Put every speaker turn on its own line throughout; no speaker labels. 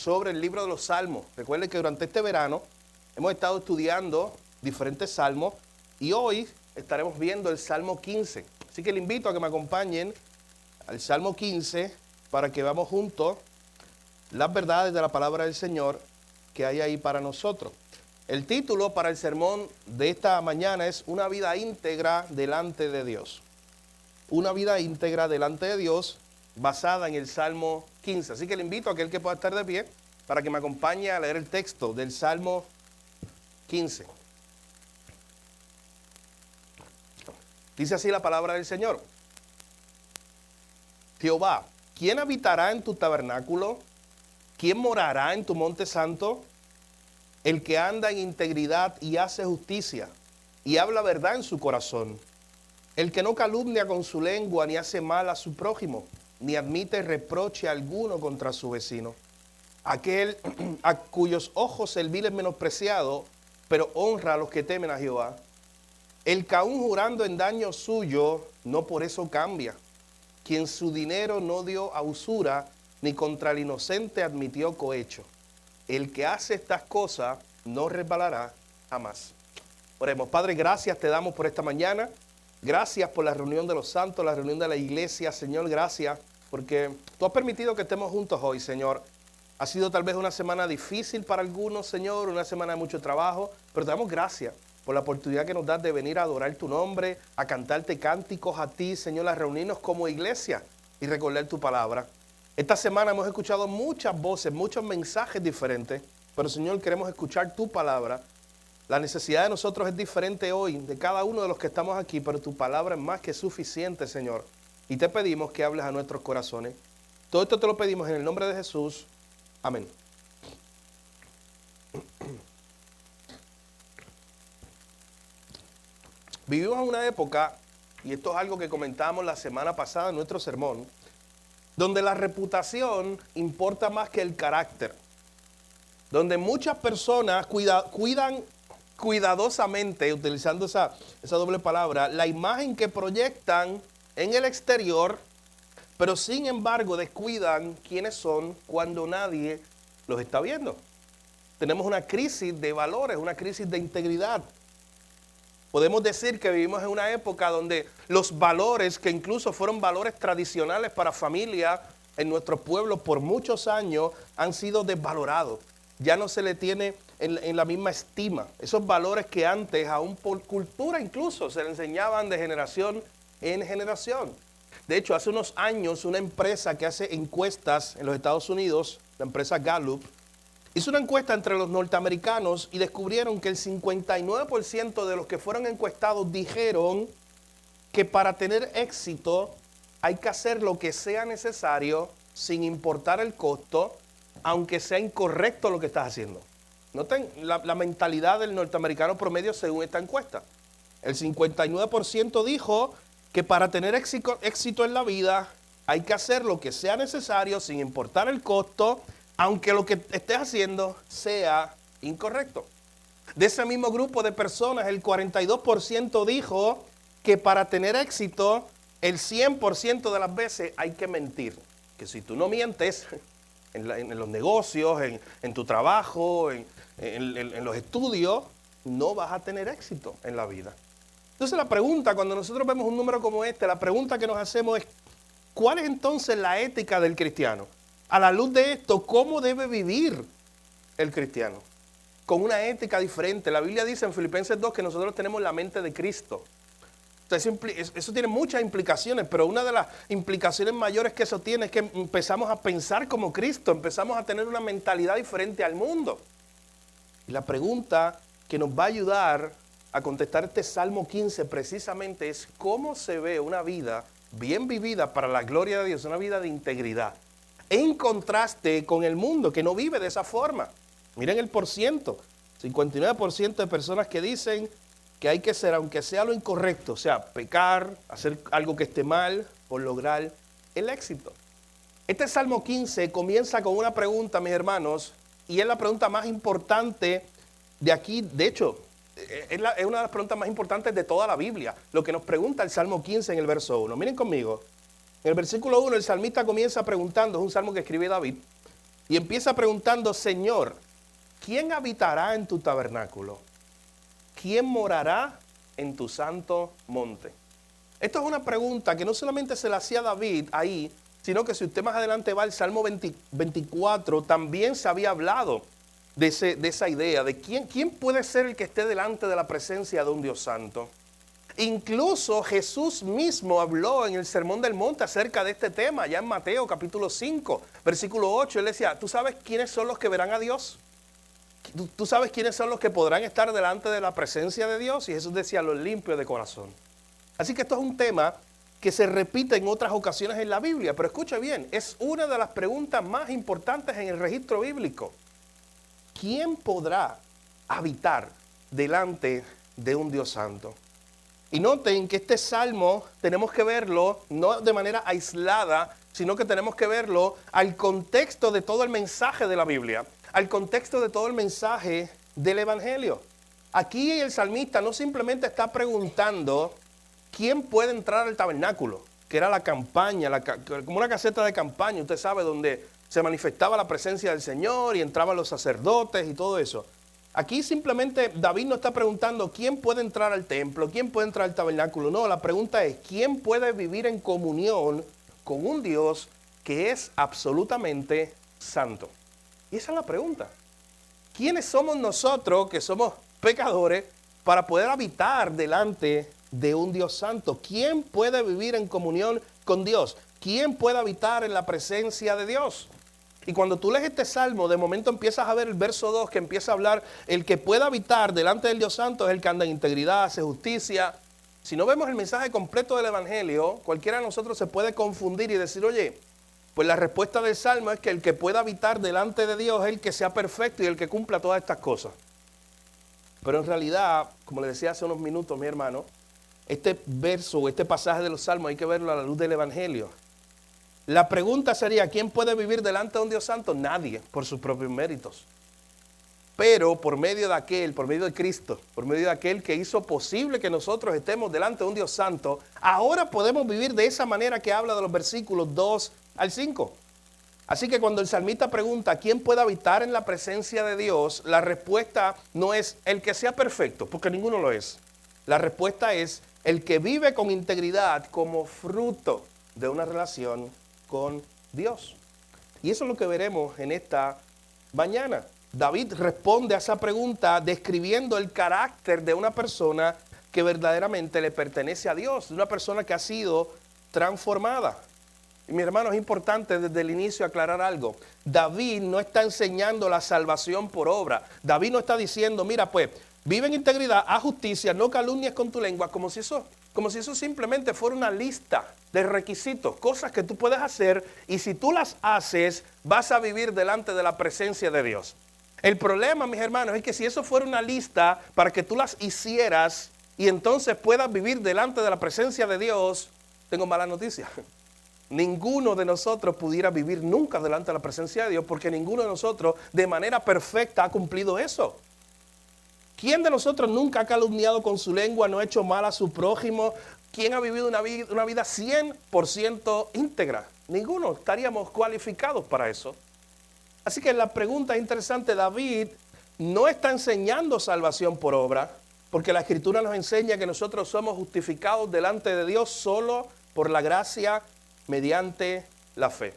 sobre el libro de los Salmos. Recuerden que durante este verano hemos estado estudiando diferentes salmos y hoy estaremos viendo el Salmo 15. Así que le invito a que me acompañen al Salmo 15 para que veamos juntos las verdades de la palabra del Señor que hay ahí para nosotros. El título para el sermón de esta mañana es Una vida íntegra delante de Dios. Una vida íntegra delante de Dios basada en el Salmo 15. Así que le invito a aquel que pueda estar de pie para que me acompañe a leer el texto del Salmo 15. Dice así la palabra del Señor. Jehová, ¿quién habitará en tu tabernáculo? ¿Quién morará en tu monte santo? El que anda en integridad y hace justicia y habla verdad en su corazón. El que no calumnia con su lengua ni hace mal a su prójimo, ni admite reproche alguno contra su vecino. Aquel a cuyos ojos el vil es menospreciado, pero honra a los que temen a Jehová. El que aún jurando en daño suyo, no por eso cambia. Quien su dinero no dio a usura, ni contra el inocente admitió cohecho. El que hace estas cosas no resbalará jamás. Oremos. Padre, gracias te damos por esta mañana. Gracias por la reunión de los santos, la reunión de la iglesia. Señor, gracias porque tú has permitido que estemos juntos hoy, Señor. Ha sido tal vez una semana difícil para algunos, Señor, una semana de mucho trabajo, pero te damos gracias por la oportunidad que nos das de venir a adorar tu nombre, a cantarte cánticos a ti, Señor, a reunirnos como iglesia y recordar tu palabra. Esta semana hemos escuchado muchas voces, muchos mensajes diferentes, pero Señor, queremos escuchar tu palabra. La necesidad de nosotros es diferente hoy, de cada uno de los que estamos aquí, pero tu palabra es más que suficiente, Señor. Y te pedimos que hables a nuestros corazones. Todo esto te lo pedimos en el nombre de Jesús. Amén. Vivimos en una época, y esto es algo que comentábamos la semana pasada en nuestro sermón, donde la reputación importa más que el carácter. Donde muchas personas cuidan cuidadosamente, utilizando esa doble palabra, la imagen que proyectan en el exterior, pero sin embargo descuidan quiénes son cuando nadie los está viendo. Tenemos una crisis de valores, una crisis de integridad. Podemos decir que vivimos en una época donde los valores, que incluso fueron valores tradicionales para familia en nuestro pueblo por muchos años, han sido desvalorados. Ya no se le tiene en la misma estima. Esos valores que antes, aún por cultura incluso, se le enseñaban de generación en generación. De hecho, hace unos años una empresa que hace encuestas en los Estados Unidos, la empresa Gallup, hizo una encuesta entre los norteamericanos y descubrieron que el 59% de los que fueron encuestados dijeron que para tener éxito hay que hacer lo que sea necesario sin importar el costo, aunque sea incorrecto lo que estás haciendo. Noten la mentalidad del norteamericano promedio según esta encuesta. El 59% dijo que para tener éxito en la vida hay que hacer lo que sea necesario sin importar el costo, aunque lo que estés haciendo sea incorrecto. De ese mismo grupo de personas, el 42% dijo que para tener éxito, el 100% de las veces hay que mentir. Que si tú no mientes en los negocios, en tu trabajo, en los estudios, no vas a tener éxito en la vida. Entonces la pregunta, cuando nosotros vemos un número como este, la pregunta que nos hacemos es, ¿cuál es entonces la ética del cristiano? A la luz de esto, ¿cómo debe vivir el cristiano? Con una ética diferente. La Biblia dice en Filipenses 2 que nosotros tenemos la mente de Cristo. Entonces, eso tiene muchas implicaciones, pero una de las implicaciones mayores que eso tiene es que empezamos a pensar como Cristo, empezamos a tener una mentalidad diferente al mundo. Y la pregunta que nos va a ayudar a contestar este Salmo 15 precisamente es cómo se ve una vida bien vivida para la gloria de Dios, una vida de integridad, en contraste con el mundo que no vive de esa forma. Miren el porciento, 59% de personas que dicen que hay que ser, aunque sea lo incorrecto, o sea, pecar, hacer algo que esté mal por lograr el éxito. Este Salmo 15 comienza con una pregunta, mis hermanos, y es la pregunta más importante de aquí. De hecho, es una de las preguntas más importantes de toda la Biblia. Lo que nos pregunta el Salmo 15 en el verso 1. Miren conmigo. En el versículo 1 el salmista comienza preguntando, es un salmo que escribe David, Y empieza preguntando, Señor, ¿quién habitará en tu tabernáculo? ¿Quién morará en tu santo monte? Esto es una pregunta que no solamente se la hacía David ahí, sino que si usted más adelante va al Salmo 24, también se había hablado de esa idea, de quién puede ser el que esté delante de la presencia de un Dios santo. Incluso Jesús mismo habló en el Sermón del Monte acerca de este tema, ya en Mateo capítulo 5, versículo 8, él decía, ¿tú sabes quiénes son los que verán a Dios? ¿Tú sabes quiénes son los que podrán estar delante de la presencia de Dios? Y Jesús decía, los limpios de corazón. Así que esto es un tema que se repite en otras ocasiones en la Biblia, pero escuche bien, es una de las preguntas más importantes en el registro bíblico. ¿Quién podrá habitar delante de un Dios santo? Y noten que este salmo tenemos que verlo no de manera aislada, sino que tenemos que verlo al contexto de todo el mensaje de la Biblia, al contexto de todo el mensaje del Evangelio. Aquí el salmista no simplemente está preguntando quién puede entrar al tabernáculo, que era la campaña, como una caseta de campaña, usted sabe, donde se manifestaba la presencia del Señor y entraban los sacerdotes y todo eso. Aquí simplemente David no está preguntando quién puede entrar al templo, quién puede entrar al tabernáculo. No, la pregunta es quién puede vivir en comunión con un Dios que es absolutamente santo. Y esa es la pregunta. ¿Quiénes somos nosotros, que somos pecadores, para poder habitar delante de un Dios santo? ¿Quién puede vivir en comunión con Dios? ¿Quién puede habitar en la presencia de Dios? Y cuando tú lees este salmo, de momento empiezas a ver el verso 2 que empieza a hablar, el que pueda habitar delante del Dios santo es el que anda en integridad, hace justicia. Si no vemos el mensaje completo del Evangelio, cualquiera de nosotros se puede confundir y decir, oye, pues la respuesta del salmo es que el que pueda habitar delante de Dios es el que sea perfecto y el que cumpla todas estas cosas. Pero en realidad, como le decía hace unos minutos, mi hermano, este verso, este pasaje de los salmos hay que verlo a la luz del Evangelio. La pregunta sería, ¿quién puede vivir delante de un Dios santo? Nadie, por sus propios méritos. Pero por medio de aquel, por medio de Cristo, por medio de aquel que hizo posible que nosotros estemos delante de un Dios santo, ahora podemos vivir de esa manera que habla de los versículos 2 al 5. Así que cuando el salmista pregunta, ¿quién puede habitar en la presencia de Dios? La respuesta no es el que sea perfecto, porque ninguno lo es. La respuesta es el que vive con integridad como fruto de una relación con Dios. Y eso es lo que veremos en esta mañana. David responde a esa pregunta describiendo el carácter de una persona que verdaderamente le pertenece a Dios, de una persona que ha sido transformada. Y mi hermano, es importante desde el inicio aclarar algo. David no está enseñando la salvación por obra. David no está diciendo, mira pues, vive en integridad, haz justicia, no calumnies con tu lengua, como si eso simplemente fuera una lista de requisitos, cosas que tú puedes hacer y si tú las haces, vas a vivir delante de la presencia de Dios. El problema, mis hermanos, es que si eso fuera una lista para que tú las hicieras y entonces puedas vivir delante de la presencia de Dios, tengo mala noticia. Ninguno de nosotros pudiera vivir nunca delante de la presencia de Dios porque ninguno de nosotros de manera perfecta ha cumplido eso. ¿Quién de nosotros nunca ha calumniado con su lengua, no ha hecho mal a su prójimo? ¿Quién ha vivido una vida 100% íntegra? Ninguno, estaríamos cualificados para eso. Así que la pregunta es interesante. David no está enseñando salvación por obra, porque la Escritura nos enseña que nosotros somos justificados delante de Dios solo por la gracia mediante la fe.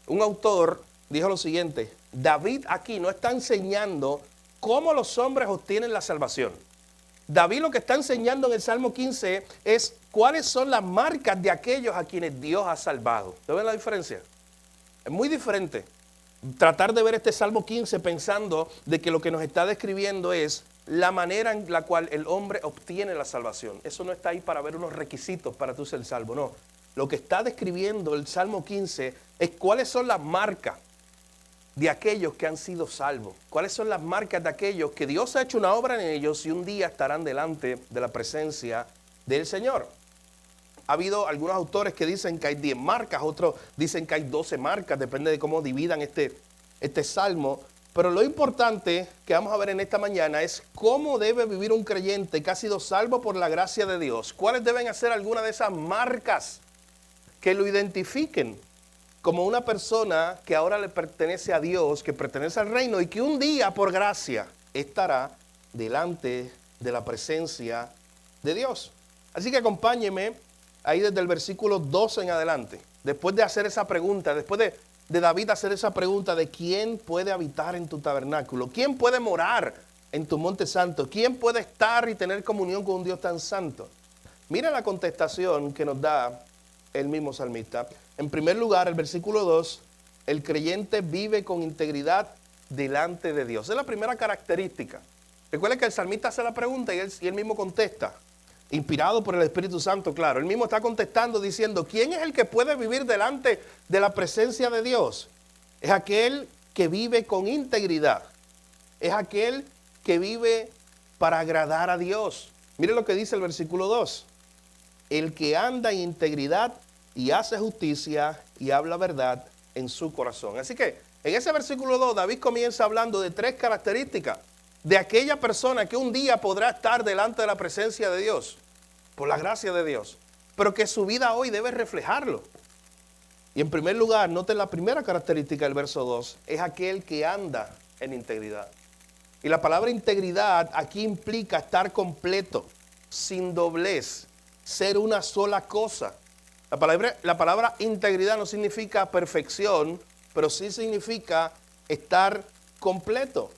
Un autor dijo lo siguiente, David aquí no está enseñando cómo los hombres obtienen la salvación. David lo que está enseñando en el Salmo 15 es cuáles son las marcas de aquellos a quienes Dios ha salvado. ¿Ustedes ven la diferencia? Es muy diferente tratar de ver este Salmo 15 pensando de que lo que nos está describiendo es la manera en la cual el hombre obtiene la salvación. Eso no está ahí para ver unos requisitos para tú ser salvo, no. Lo que está describiendo el Salmo 15 es cuáles son las marcas de aquellos que han sido salvos. ¿Cuáles son las marcas de aquellos que Dios ha hecho una obra en ellos y un día estarán delante de la presencia del Señor? Ha habido algunos autores que dicen que hay 10 marcas, otros dicen que hay 12 marcas, depende de cómo dividan este salmo. Pero lo importante que vamos a ver en esta mañana es cómo debe vivir un creyente que ha sido salvo por la gracia de Dios. ¿Cuáles deben ser algunas de esas marcas que lo identifiquen como una persona que ahora le pertenece a Dios, que pertenece al reino y que un día por gracia estará delante de la presencia de Dios. Así que acompáñeme ahí desde el versículo 12 en adelante. Después de hacer esa pregunta, después de David hacer esa pregunta de quién puede habitar en tu tabernáculo, quién puede morar en tu monte santo, quién puede estar y tener comunión con un Dios tan santo. Mira la contestación que nos da el mismo salmista. En primer lugar, el versículo 2, el creyente vive con integridad delante de Dios. Esa es la primera característica. Recuerda que el salmista hace la pregunta y él mismo contesta. Inspirado por el Espíritu Santo, claro. Él mismo está contestando diciendo, ¿quién es el que puede vivir delante de la presencia de Dios? Es aquel que vive con integridad. Es aquel que vive para agradar a Dios. Mire lo que dice el versículo 2. El que anda en integridad y hace justicia y habla verdad en su corazón. Así que en ese versículo 2 David comienza hablando de tres características de aquella persona que un día podrá estar delante de la presencia de Dios, por la gracia de Dios, pero que su vida hoy debe reflejarlo. Y en primer lugar, noten la primera característica del verso 2, es aquel que anda en integridad. Y la palabra integridad aquí implica estar completo, sin doblez, ser una sola cosa. La palabra integridad no significa perfección, pero sí significa estar completo.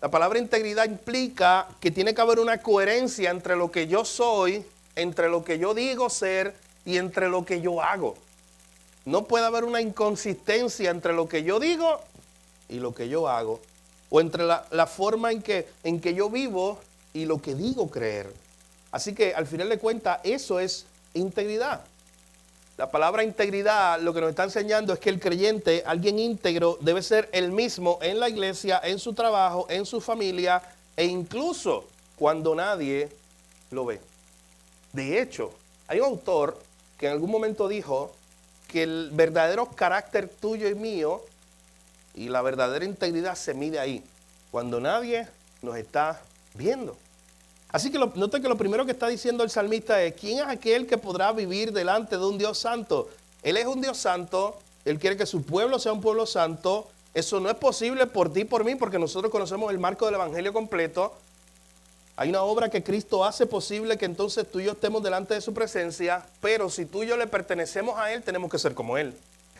La palabra integridad implica que tiene que haber una coherencia entre lo que yo soy, entre lo que yo digo ser y entre lo que yo hago. No puede haber una inconsistencia entre lo que yo digo y lo que yo hago, o entre la forma en que yo vivo y lo que digo creer. Así que al final de cuentas eso es integridad. La palabra integridad lo que nos está enseñando es que el creyente, alguien íntegro, debe ser el mismo en la iglesia, en su trabajo, en su familia e incluso cuando nadie lo ve. De hecho, hay un autor que en algún momento dijo que el verdadero carácter tuyo y mío y la verdadera integridad se mide ahí, cuando nadie nos está viendo. Así que noten que lo primero que está diciendo el salmista es, ¿quién es aquel que podrá vivir delante de un Dios santo? Él es un Dios santo, Él quiere que su pueblo sea un pueblo santo. Eso no es posible por ti y por mí, porque nosotros conocemos el marco del Evangelio completo. Hay una obra que Cristo hace posible que entonces tú y yo estemos delante de su presencia, pero si tú y yo le pertenecemos a Él, tenemos que ser como Él.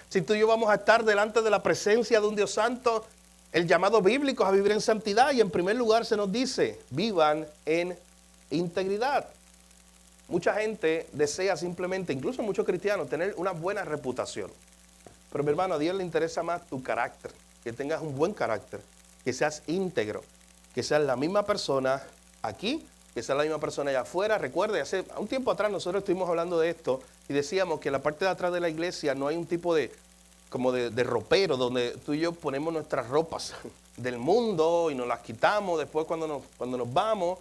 Si tú y yo vamos a estar delante de la presencia de un Dios santo, el llamado bíblico es a vivir en santidad, y en primer lugar se nos dice, vivan en integridad. Mucha gente desea simplemente, incluso muchos cristianos, tener una buena reputación. Pero mi hermano, a Dios le interesa más tu carácter, que tengas un buen carácter, que seas íntegro, que seas la misma persona aquí, que seas la misma persona allá afuera. Recuerde, hace un tiempo atrás nosotros estuvimos hablando de esto y decíamos que en la parte de atrás de la iglesia no hay un tipo de ropero donde tú y yo ponemos nuestras ropas del mundo y nos las quitamos después cuando nos vamos,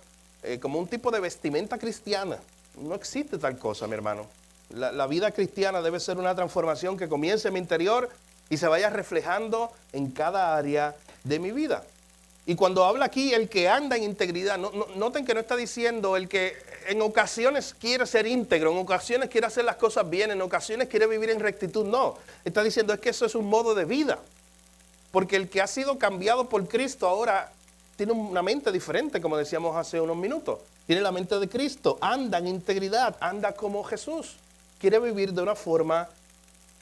como un tipo de vestimenta cristiana. No existe tal cosa, mi hermano. La vida cristiana debe ser una transformación que comience en mi interior y se vaya reflejando en cada área de mi vida. Y cuando habla aquí el que anda en integridad, noten que no está diciendo el que en ocasiones quiere ser íntegro, en ocasiones quiere hacer las cosas bien, en ocasiones quiere vivir en rectitud. No, está diciendo es que eso es un modo de vida. Porque el que ha sido cambiado por Cristo ahora tiene una mente diferente, como decíamos hace unos minutos. Tiene la mente de Cristo, anda en integridad, anda como Jesús. Quiere vivir de una forma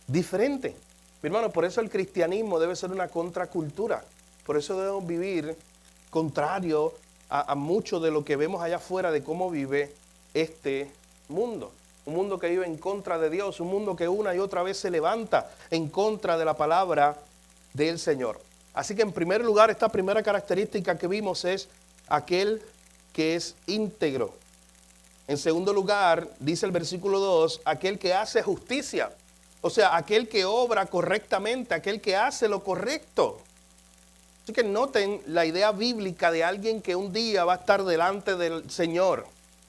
diferente. Mi hermano, por eso el cristianismo debe ser una contracultura. Por eso debemos vivir contrario a mucho de lo que vemos allá afuera de cómo vive este mundo. Un mundo que vive en contra de Dios, un mundo que una y otra vez se levanta en contra de la palabra del Señor. Así que en primer lugar, esta primera característica que vimos es aquel que es íntegro. En segundo lugar, dice el versículo 2, aquel que hace justicia. O sea, aquel que obra correctamente, aquel que hace lo correcto. Así que noten la idea bíblica de alguien que un día va a estar delante del Señor.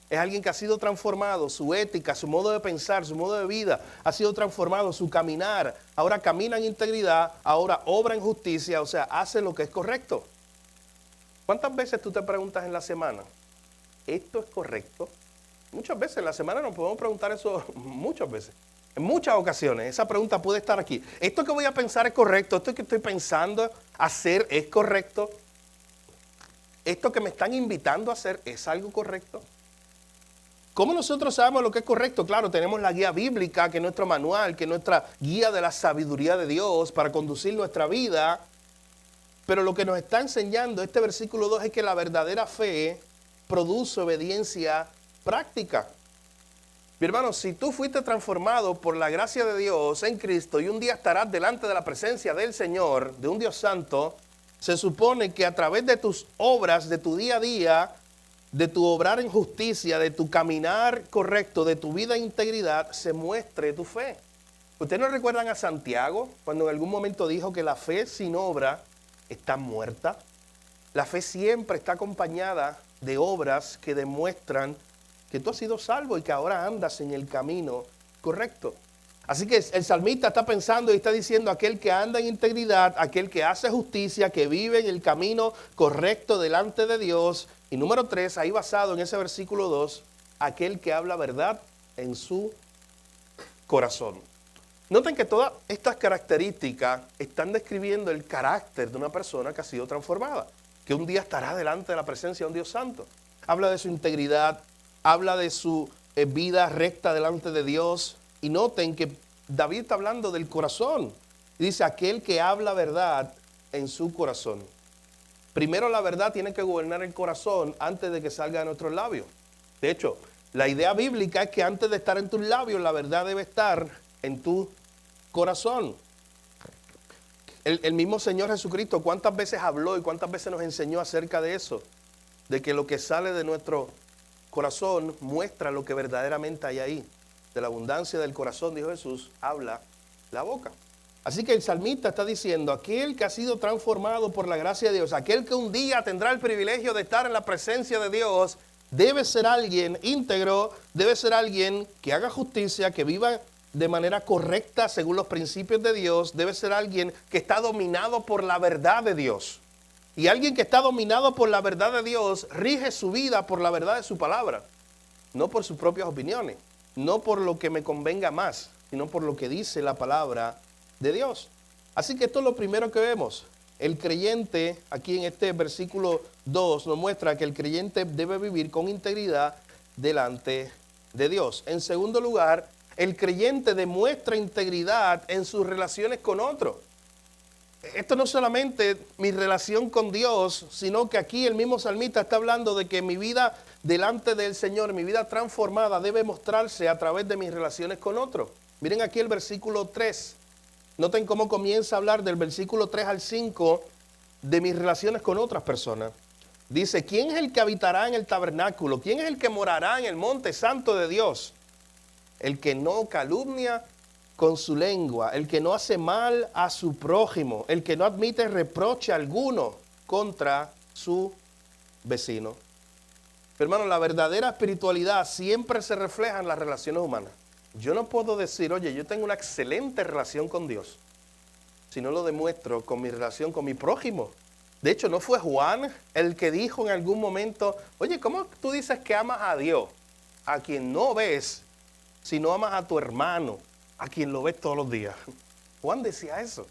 Es alguien que ha sido transformado, su ética, su modo de pensar, su modo de vida ha sido transformado, su caminar. Ahora camina en integridad, ahora obra en justicia, o sea, hace lo que es correcto. ¿Cuántas veces tú te preguntas en la semana, ¿esto es correcto? Muchas veces en la semana nos podemos preguntar eso muchas veces. En muchas ocasiones esa pregunta puede estar aquí. ¿Esto que voy a pensar es correcto? ¿Esto que estoy pensando hacer es correcto? ¿Esto que me están invitando a hacer es algo correcto? ¿Cómo nosotros sabemos lo que es correcto? Claro, tenemos la guía bíblica, que es nuestro manual, que es nuestra guía de la sabiduría de Dios para conducir nuestra vida. Pero lo que nos está enseñando este versículo 2 es que la verdadera fe produce obediencia práctica. Mi hermano, si tú fuiste transformado por la gracia de Dios en Cristo y un día estarás delante de la presencia del Señor, de un Dios santo, se supone que a través de tus obras, de tu día a día, de tu obrar en justicia, de tu caminar correcto, de tu vida en integridad, se muestre tu fe. ¿Ustedes no recuerdan a Santiago cuando en algún momento dijo que la fe sin obra está muerta? La fe siempre está acompañada de obras que demuestran que tú has sido salvo y que ahora andas en el camino correcto. Así que el salmista está pensando y está diciendo aquel que anda en integridad, aquel que hace justicia, que vive en el camino correcto delante de Dios. Y número 3, ahí basado en ese versículo 2, aquel que habla verdad en su corazón. Noten que todas estas características están describiendo el carácter de una persona que ha sido transformada, que un día estará delante de la presencia de un Dios santo. Habla de su integridad, habla de su vida recta delante de Dios. Y noten que David está hablando del corazón. Y dice, aquel que habla verdad en su corazón. Primero la verdad tiene que gobernar el corazón antes de que salga de nuestros labios. De hecho, la idea bíblica es que antes de estar en tus labios, la verdad debe estar en tu corazón. El mismo Señor Jesucristo, ¿cuántas veces habló y cuántas veces nos enseñó acerca de eso? De que lo que sale de nuestro corazón muestra lo que verdaderamente hay ahí. De la abundancia del corazón, dijo Jesús, habla la boca. Así que el salmista está diciendo, aquel que ha sido transformado por la gracia de Dios, aquel que un día tendrá el privilegio de estar en la presencia de Dios, debe ser alguien íntegro, debe ser alguien que haga justicia, que viva de manera correcta según los principios de Dios, debe ser alguien que está dominado por la verdad de Dios. Y alguien que está dominado por la verdad de Dios rige su vida por la verdad de su palabra, no por sus propias opiniones. No por lo que me convenga más, sino por lo que dice la palabra de Dios. Así que esto es lo primero que vemos. El creyente, aquí en este versículo 2, nos muestra que el creyente debe vivir con integridad delante de Dios. En segundo lugar, el creyente demuestra integridad en sus relaciones con otros. Esto no solamente mi relación con Dios, sino que aquí el mismo salmista está hablando de que mi vida delante del Señor, mi vida transformada debe mostrarse a través de mis relaciones con otros. Miren aquí el versículo 3. Noten cómo comienza a hablar del versículo 3 al 5 de mis relaciones con otras personas. Dice, ¿quién es el que habitará en el tabernáculo? ¿Quién es el que morará en el monte santo de Dios? El que no calumnia con su lengua, el que no hace mal a su prójimo, el que no admite reproche alguno contra su vecino. Hermano, la verdadera espiritualidad siempre se refleja en las relaciones humanas. Yo no puedo decir, oye, yo tengo una excelente relación con Dios, si no lo demuestro con mi relación con mi prójimo. De hecho, ¿no fue Juan el que dijo en algún momento, oye, ¿cómo tú dices que amas a Dios, a quien no ves, si no amas a tu hermano, a quien lo ves todos los días? Juan decía eso.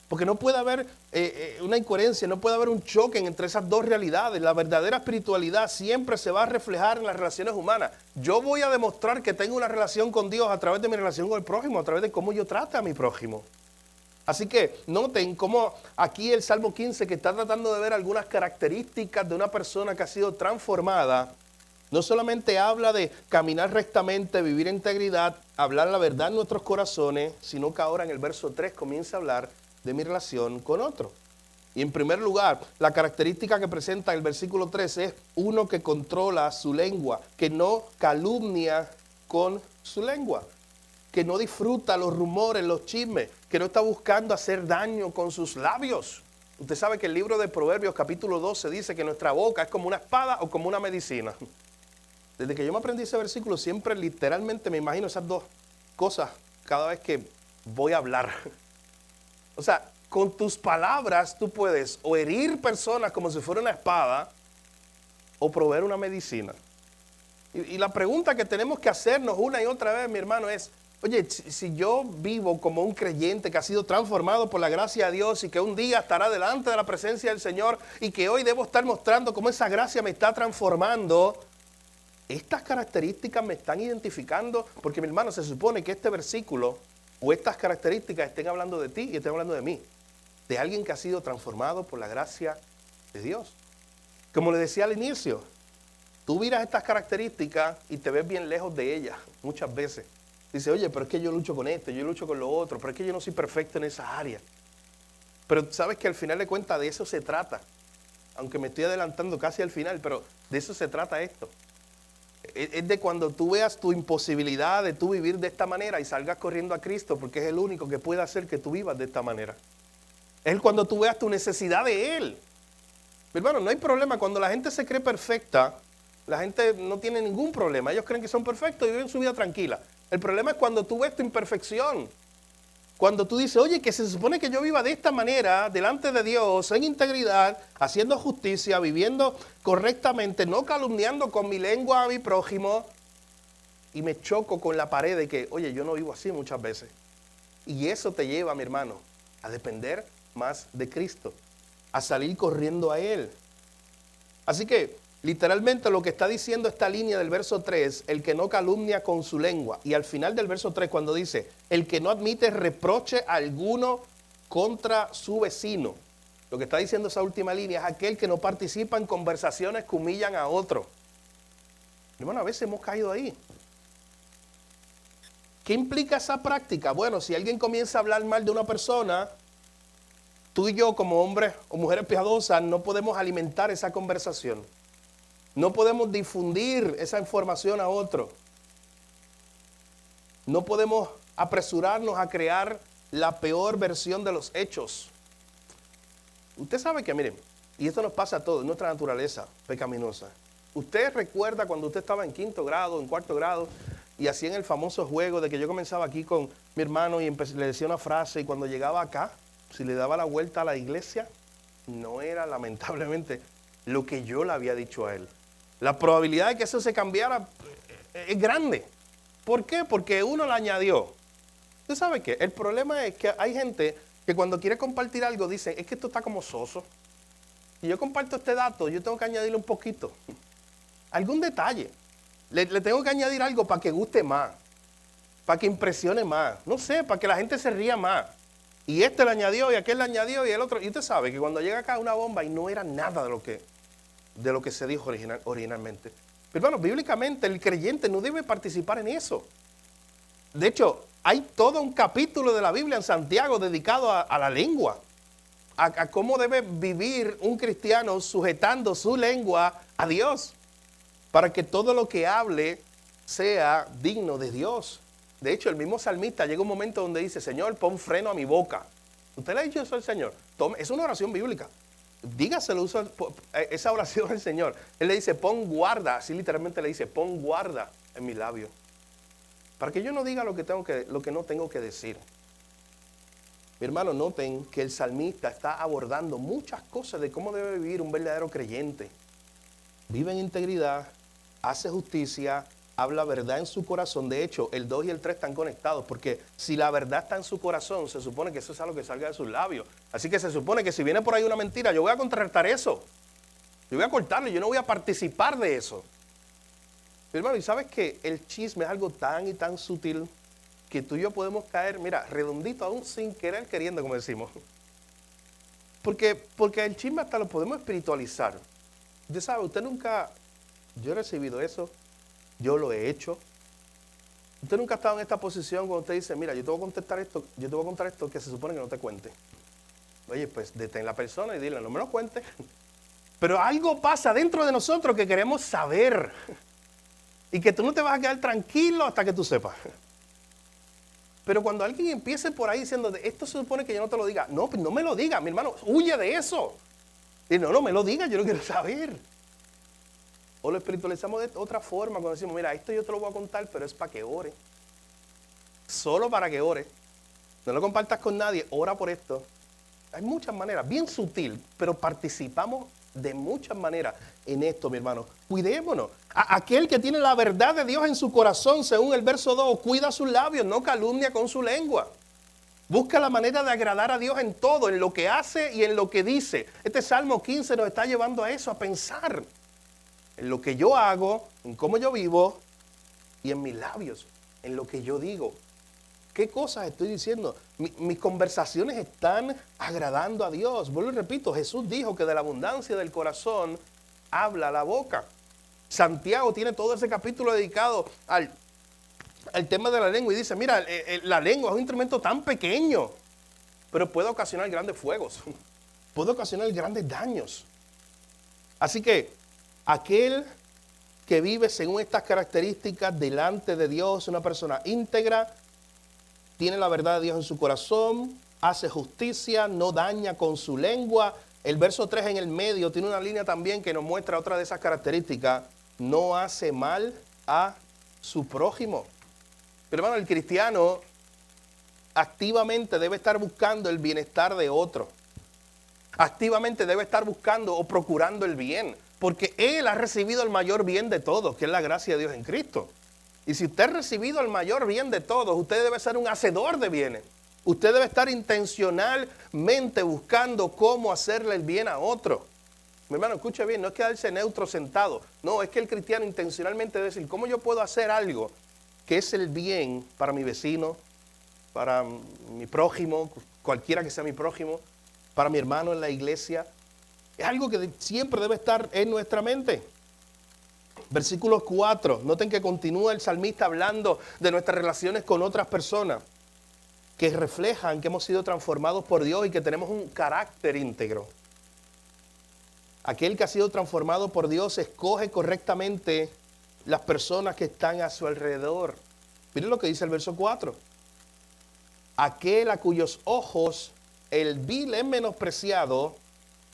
Porque no puede haber una incoherencia, no puede haber un choque entre esas dos realidades. La verdadera espiritualidad siempre se va a reflejar en las relaciones humanas. Yo voy a demostrar que tengo una relación con Dios a través de mi relación con el prójimo, a través de cómo yo trato a mi prójimo. Así que noten cómo aquí el Salmo 15, que está tratando de ver algunas características de una persona que ha sido transformada, no solamente habla de caminar rectamente, vivir en integridad, hablar la verdad en nuestros corazones, sino que ahora en el verso 3 comienza a hablar de mi relación con otro. Y en primer lugar, la característica que presenta el versículo 13 es uno que controla su lengua, que no calumnia con su lengua, que no disfruta los rumores, los chismes, que no está buscando hacer daño con sus labios. Usted sabe que el libro de Proverbios capítulo 12 dice que nuestra boca es como una espada o como una medicina. Desde que yo me aprendí ese versículo, siempre literalmente me imagino esas dos cosas cada vez que voy a hablar. O sea, con tus palabras tú puedes o herir personas como si fuera una espada o proveer una medicina. Y la pregunta que tenemos que hacernos una y otra vez, mi hermano, es Oye, si yo vivo como un creyente que ha sido transformado por la gracia de Dios y que un día estará delante de la presencia del Señor y que hoy debo estar mostrando cómo esa gracia me está transformando, estas características me están identificando, porque mi hermano, se supone que este versículo o estas características estén hablando de ti y estén hablando de mí, de alguien que ha sido transformado por la gracia de Dios. Como le decía al inicio, tú miras estas características y te ves bien lejos de ellas muchas veces. Dice, oye, pero es que yo lucho con esto, yo lucho con lo otro, pero es que yo no soy perfecto en esa área. Pero sabes que al final de cuentas de eso se trata. Aunque me estoy adelantando casi al final, pero de eso se trata esto. Es de cuando tú veas tu imposibilidad de tú vivir de esta manera y salgas corriendo a Cristo, porque es el único que puede hacer que tú vivas de esta manera. Es cuando tú veas tu necesidad de Él. Mi hermano, no hay problema. Cuando la gente se cree perfecta, la gente no tiene ningún problema. Ellos creen que son perfectos y viven su vida tranquila. El problema es cuando tú ves tu imperfección. Cuando tú dices, oye, que se supone que yo viva de esta manera, delante de Dios, en integridad, haciendo justicia, viviendo correctamente, no calumniando con mi lengua a mi prójimo, y me choco con la pared de que, oye, yo no vivo así muchas veces. Y eso te lleva, mi hermano, a depender más de Cristo, a salir corriendo a Él. Así que, literalmente lo que está diciendo esta línea del verso 3, el que no calumnia con su lengua. Y al final del verso 3 cuando dice, el que no admite reproche alguno contra su vecino. Lo que está diciendo esa última línea es aquel que no participa en conversaciones que humillan a otro. Hermano, a veces hemos caído ahí. ¿Qué implica esa práctica? Bueno, si alguien comienza a hablar mal de una persona, tú y yo como hombres o mujeres piadosas no podemos alimentar esa conversación. No podemos difundir esa información a otro. No podemos apresurarnos a crear la peor versión de los hechos. Usted sabe que, miren, y esto nos pasa a todos, nuestra naturaleza pecaminosa. Usted recuerda cuando usted estaba en quinto grado, en cuarto grado, y hacían el famoso juego de que yo comenzaba aquí con mi hermano y le decía una frase, y cuando llegaba acá, si le daba la vuelta a la iglesia, no era lamentablemente lo que yo le había dicho a él. La probabilidad de que eso se cambiara es grande. ¿Por qué? Porque uno le añadió. ¿Usted sabe qué? El problema es que hay gente que cuando quiere compartir algo dice, es que esto está como soso. Si yo comparto este dato, yo tengo que añadirle un poquito. Algún detalle. Le tengo que añadir algo para que guste más. Para que impresione más. No sé, para que la gente se ría más. Y este le añadió y aquel le añadió y el otro. Y usted sabe que cuando llega acá una bomba y no era nada de lo que se dijo originalmente. Pero bueno, bíblicamente el creyente no debe participar en eso. De hecho, hay todo un capítulo de la Biblia en Santiago dedicado a la lengua. A cómo debe vivir un cristiano sujetando su lengua a Dios. Para que todo lo que hable sea digno de Dios. De hecho, el mismo salmista llega un momento donde dice, Señor, pon freno a mi boca. ¿Usted le ha dicho eso al Señor? Es una oración bíblica. Dígaselo, esa oración al Señor. Él le dice, pon guarda, así literalmente le dice, pon guarda en mi labio. Para que yo no diga lo que no tengo que decir. Mi hermano, noten que el salmista está abordando muchas cosas de cómo debe vivir un verdadero creyente. Vive en integridad, hace justicia, habla verdad en su corazón. De hecho, el 2 y el 3 están conectados, porque si la verdad está en su corazón, se supone que eso es algo que salga de sus labios. Así que se supone que si viene por ahí una mentira, yo voy a contrarrestar eso. Yo voy a cortarlo, yo no voy a participar de eso. Mi hermano, ¿y sabes que el chisme es algo tan y tan sutil que tú y yo podemos caer, mira, redondito aún sin querer queriendo, como decimos? Porque el chisme hasta lo podemos espiritualizar. Usted sabe, usted nunca, yo he recibido eso, yo lo he hecho. Usted nunca ha estado en esta posición cuando usted dice, mira, yo te voy a contar esto que se supone que no te cuente. Oye, pues detén la persona y dile, no me lo cuente. Pero algo pasa dentro de nosotros que queremos saber. Y que tú no te vas a quedar tranquilo hasta que tú sepas. Pero cuando alguien empiece por ahí diciendo, esto se supone que yo no te lo diga. No, pues no me lo diga, mi hermano, huye de eso. Y no me lo diga, yo no quiero saber. O lo espiritualizamos de otra forma, cuando decimos, mira, esto yo te lo voy a contar, pero es para que ore. Solo para que ore. No lo compartas con nadie, ora por esto. Hay muchas maneras, bien sutil, pero participamos de muchas maneras en esto, mi hermano. Cuidémonos. Aquel que tiene la verdad de Dios en su corazón, según el verso 2, cuida sus labios, no calumnia con su lengua. Busca la manera de agradar a Dios en todo, en lo que hace y en lo que dice. Este Salmo 15 nos está llevando a eso, a pensar en lo que yo hago, en cómo yo vivo y en mis labios, en lo que yo digo. ¿Qué cosas estoy diciendo? Mis conversaciones están agradando a Dios. Vuelvo y repito, Jesús dijo que de la abundancia del corazón habla la boca. Santiago tiene todo ese capítulo dedicado al tema de la lengua y dice, mira, la lengua es un instrumento tan pequeño, pero puede ocasionar grandes fuegos, puede ocasionar grandes daños. Así que aquel que vive según estas características delante de Dios, una persona íntegra, tiene la verdad de Dios en su corazón, hace justicia, no daña con su lengua. El verso 3 en el medio tiene una línea también que nos muestra otra de esas características, no hace mal a su prójimo. Pero hermano, el cristiano activamente debe estar buscando el bienestar de otro. Activamente debe estar buscando o procurando el bien, porque él ha recibido el mayor bien de todos, que es la gracia de Dios en Cristo. Y si usted ha recibido el mayor bien de todos, usted debe ser un hacedor de bienes. Usted debe estar intencionalmente buscando cómo hacerle el bien a otro. Mi hermano, escuche bien, no es quedarse neutro sentado. No, es que el cristiano intencionalmente debe decir, ¿cómo yo puedo hacer algo que es el bien para mi vecino, para mi prójimo, cualquiera que sea mi prójimo, para mi hermano en la iglesia? Es algo que siempre debe estar en nuestra mente. Versículo 4, noten que continúa el salmista hablando de nuestras relaciones con otras personas que reflejan que hemos sido transformados por Dios y que tenemos un carácter íntegro. Aquel que ha sido transformado por Dios escoge correctamente las personas que están a su alrededor. Miren lo que dice el verso 4. Aquel a cuyos ojos el vil es menospreciado,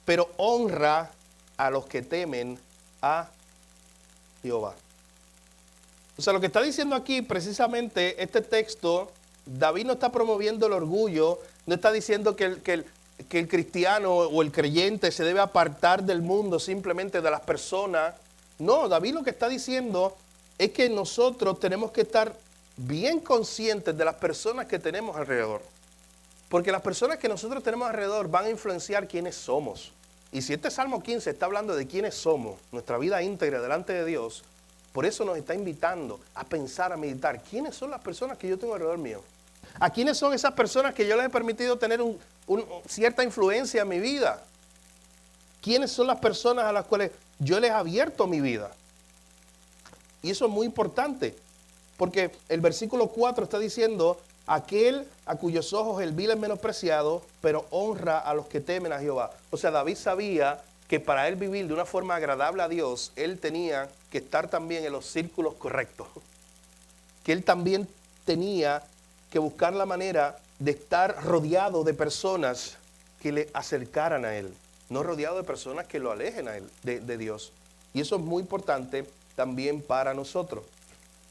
pero honra a los que temen a Jehová. O sea, lo que está diciendo aquí precisamente este texto, David no está promoviendo el orgullo, no está diciendo que el cristiano o el creyente se debe apartar del mundo simplemente de las personas. No, David lo que está diciendo es que nosotros tenemos que estar bien conscientes de las personas que tenemos alrededor. Porque las personas que nosotros tenemos alrededor van a influenciar quiénes somos. Y si este Salmo 15 está hablando de quiénes somos, nuestra vida íntegra delante de Dios, por eso nos está invitando a pensar, a meditar, ¿quiénes son las personas que yo tengo alrededor mío? ¿A quiénes son esas personas que yo les he permitido tener cierta influencia en mi vida? ¿Quiénes son las personas a las cuales yo les he abierto mi vida? Y eso es muy importante, porque el versículo 4 está diciendo, aquel a cuyos ojos el vil es menospreciado, pero honra a los que temen a Jehová. O sea, David sabía que para él vivir de una forma agradable a Dios, él tenía que estar también en los círculos correctos. Que él también tenía que buscar la manera de estar rodeado de personas que le acercaran a él, no rodeado de personas que lo alejen a él de Dios. Y eso es muy importante también para nosotros.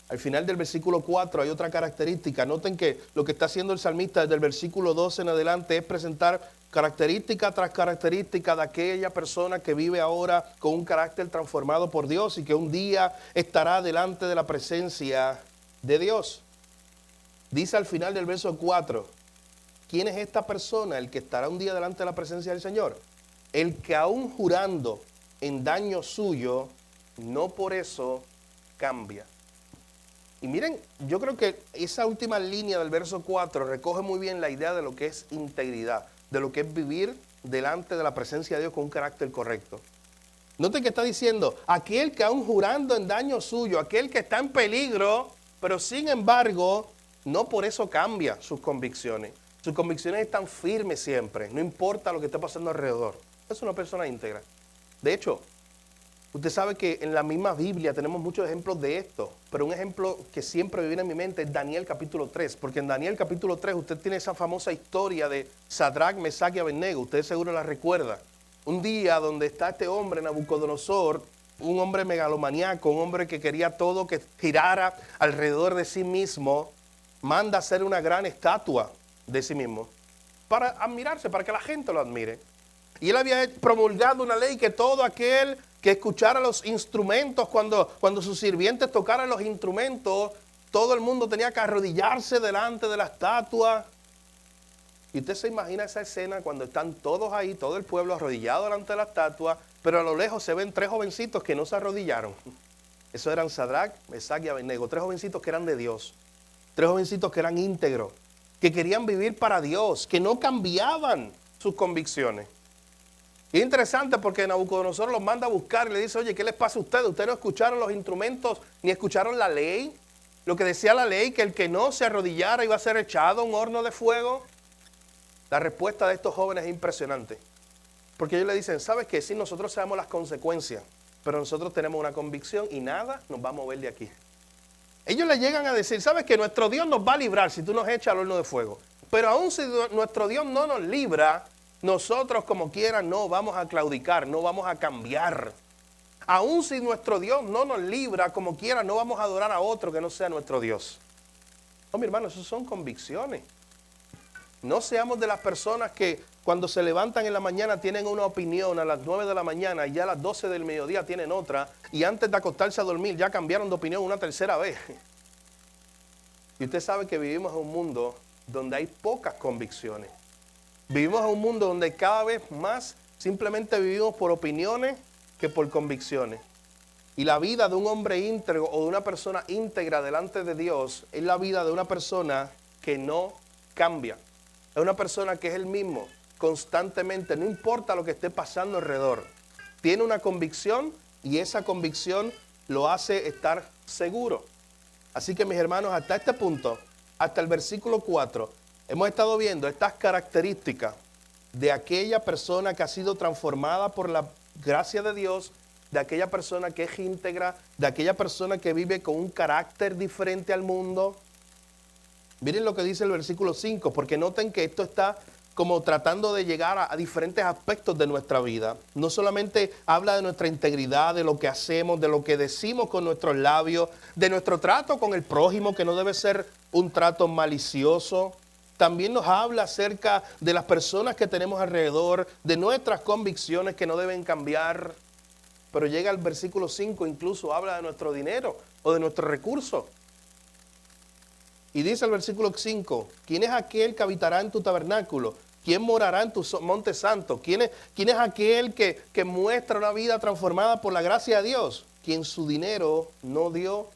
Al final del versículo 4 hay otra característica. Noten que lo que está haciendo el salmista desde el versículo 12 en adelante es presentar característica tras característica de aquella persona que vive ahora con un carácter transformado por Dios y que un día estará delante de la presencia de Dios. Dice al final del verso 4, ¿quién es esta persona, el que estará un día delante de la presencia del Señor? El que aún jurando en daño suyo, no por eso cambia. Y miren, yo creo que esa última línea del verso 4 recoge muy bien la idea de lo que es integridad, de lo que es vivir delante de la presencia de Dios con un carácter correcto. Noten que está diciendo, aquel que aún jurando en daño suyo, aquel que está en peligro, pero sin embargo, no por eso cambia sus convicciones. Sus convicciones están firmes siempre, no importa lo que esté pasando alrededor. Es una persona íntegra. De hecho, usted sabe que en la misma Biblia tenemos muchos ejemplos de esto, pero un ejemplo que siempre me viene a mi mente es Daniel capítulo 3, porque en Daniel capítulo 3 usted tiene esa famosa historia de Sadrach, Mesach y Abednego, usted seguro la recuerda. Un día donde está este hombre, Nabucodonosor, un hombre megalomaníaco, un hombre que quería todo que girara alrededor de sí mismo, manda hacer una gran estatua de sí mismo para admirarse, para que la gente lo admire. Y él había promulgado una ley que todo aquel que escuchara los instrumentos, cuando sus sirvientes tocaran los instrumentos, todo el mundo tenía que arrodillarse delante de la estatua. Y usted se imagina esa escena cuando están todos ahí, todo el pueblo arrodillado delante de la estatua, pero a lo lejos se ven tres jovencitos que no se arrodillaron. Esos eran Sadrach, Mesach y Abednego, tres jovencitos que eran de Dios, tres jovencitos que eran íntegros, que querían vivir para Dios, que no cambiaban sus convicciones. Y es interesante porque Nabucodonosor los manda a buscar y le dice, oye, ¿qué les pasa a ustedes? ¿Ustedes no escucharon los instrumentos ni escucharon la ley? Lo que decía la ley, que el que no se arrodillara iba a ser echado a un horno de fuego. La respuesta de estos jóvenes es impresionante. Porque ellos le dicen, ¿sabes qué? Sí, nosotros sabemos las consecuencias, pero nosotros tenemos una convicción y nada nos va a mover de aquí. Ellos le llegan a decir, ¿sabes qué? Nuestro Dios nos va a librar si tú nos echas al horno de fuego. Pero aún si nuestro Dios no nos libra, nosotros como quiera no vamos a claudicar, no vamos a cambiar. Aún si nuestro Dios no nos libra, como quiera, no vamos a adorar a otro que no sea nuestro Dios. No, mi hermano, eso son convicciones. No seamos de las personas que cuando se levantan en la mañana tienen una opinión a las 9 de la mañana y ya a las 12 del mediodía tienen otra, y antes de acostarse a dormir ya cambiaron de opinión una tercera vez. Y usted sabe que vivimos en un mundo donde hay pocas convicciones. Vivimos en un mundo donde cada vez más simplemente vivimos por opiniones que por convicciones. Y la vida de un hombre íntegro o de una persona íntegra delante de Dios es la vida de una persona que no cambia. Es una persona que es el mismo constantemente, no importa lo que esté pasando alrededor. Tiene una convicción y esa convicción lo hace estar seguro. Así que mis hermanos, hasta este punto, hasta el versículo 4, hemos estado viendo estas características de aquella persona que ha sido transformada por la gracia de Dios, de aquella persona que es íntegra, de aquella persona que vive con un carácter diferente al mundo. Miren lo que dice el versículo 5, porque noten que esto está como tratando de llegar a diferentes aspectos de nuestra vida. No solamente habla de nuestra integridad, de lo que hacemos, de lo que decimos con nuestros labios, de nuestro trato con el prójimo, que no debe ser un trato malicioso. También nos habla acerca de las personas que tenemos alrededor, de nuestras convicciones que no deben cambiar. Pero llega al versículo 5, incluso habla de nuestro dinero o de nuestros recursos. Y dice el versículo 5, ¿quién es aquel que habitará en tu tabernáculo? ¿Quién morará en tu monte santo? ¿Quién es aquel que muestra una vida transformada por la gracia de Dios? Quien su dinero no dio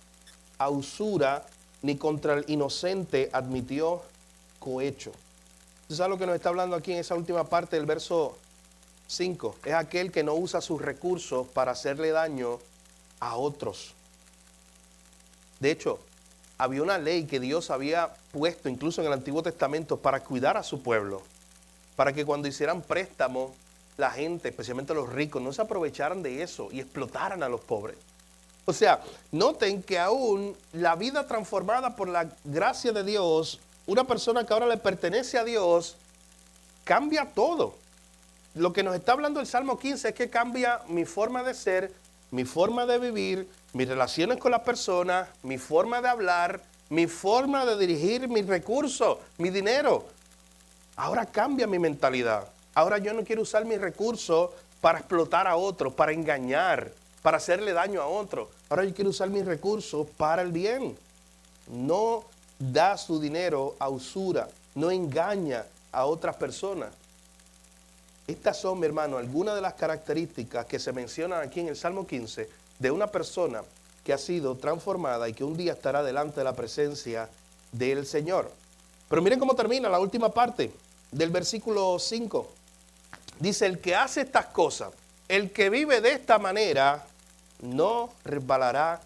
a usura, ni contra el inocente admitió cohecho. ¿Usted sabe lo que nos está hablando aquí en esa última parte del verso 5? Es aquel que no usa sus recursos para hacerle daño a otros. De hecho, había una ley que Dios había puesto incluso en el Antiguo Testamento para cuidar a su pueblo, para que cuando hicieran préstamos, la gente, especialmente los ricos, no se aprovecharan de eso y explotaran a los pobres. O sea, noten que aún la vida transformada por la gracia de Dios, una persona que ahora le pertenece a Dios, cambia todo. Lo que nos está hablando el Salmo 15 es que cambia mi forma de ser, mi forma de vivir, mis relaciones con las personas, mi forma de hablar, mi forma de dirigir mis recursos, mi dinero. Ahora cambia mi mentalidad. Ahora yo no quiero usar mis recursos para explotar a otros, para engañar, para hacerle daño a otros. Ahora yo quiero usar mis recursos para el bien. No da su dinero a usura, no engaña a otras personas. Estas son, mi hermano, algunas de las características que se mencionan aquí en el Salmo 15 de una persona que ha sido transformada y que un día estará delante de la presencia del Señor. Pero miren cómo termina la última parte del versículo 5. Dice, el que hace estas cosas, el que vive de esta manera, no resbalará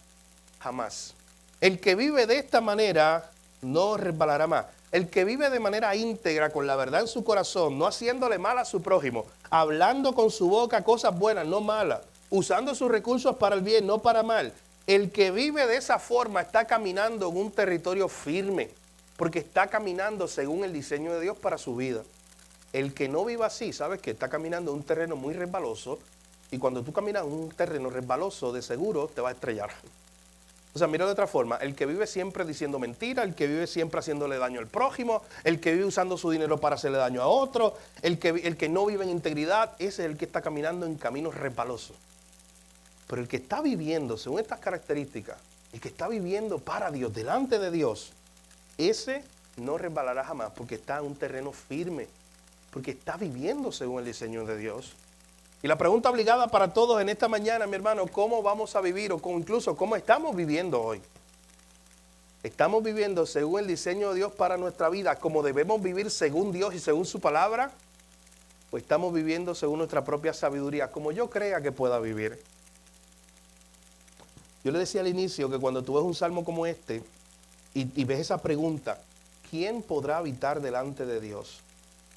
jamás. El que vive de esta manera, no resbalará más. El que vive de manera íntegra, con la verdad en su corazón, no haciéndole mal a su prójimo, hablando con su boca cosas buenas, no malas, usando sus recursos para el bien, no para mal. El que vive de esa forma está caminando en un territorio firme, porque está caminando según el diseño de Dios para su vida. El que no viva así, sabes que está caminando en un terreno muy resbaloso, y cuando tú caminas en un terreno resbaloso, de seguro te va a estrellar. O sea, mira de otra forma, el que vive siempre diciendo mentiras, el que vive siempre haciéndole daño al prójimo, el que vive usando su dinero para hacerle daño a otro, el que no vive en integridad, ese es el que está caminando en caminos resbalosos. Pero el que está viviendo según estas características, el que está viviendo para Dios, delante de Dios, ese no resbalará jamás porque está en un terreno firme, porque está viviendo según el diseño de Dios. Y la pregunta obligada para todos en esta mañana, mi hermano, ¿cómo vamos a vivir o incluso cómo estamos viviendo hoy? ¿Estamos viviendo según el diseño de Dios para nuestra vida, como debemos vivir según Dios y según su palabra? ¿O estamos viviendo según nuestra propia sabiduría, como yo crea que pueda vivir? Yo le decía al inicio que cuando tú ves un salmo como este y ves esa pregunta, ¿quién podrá habitar delante de Dios?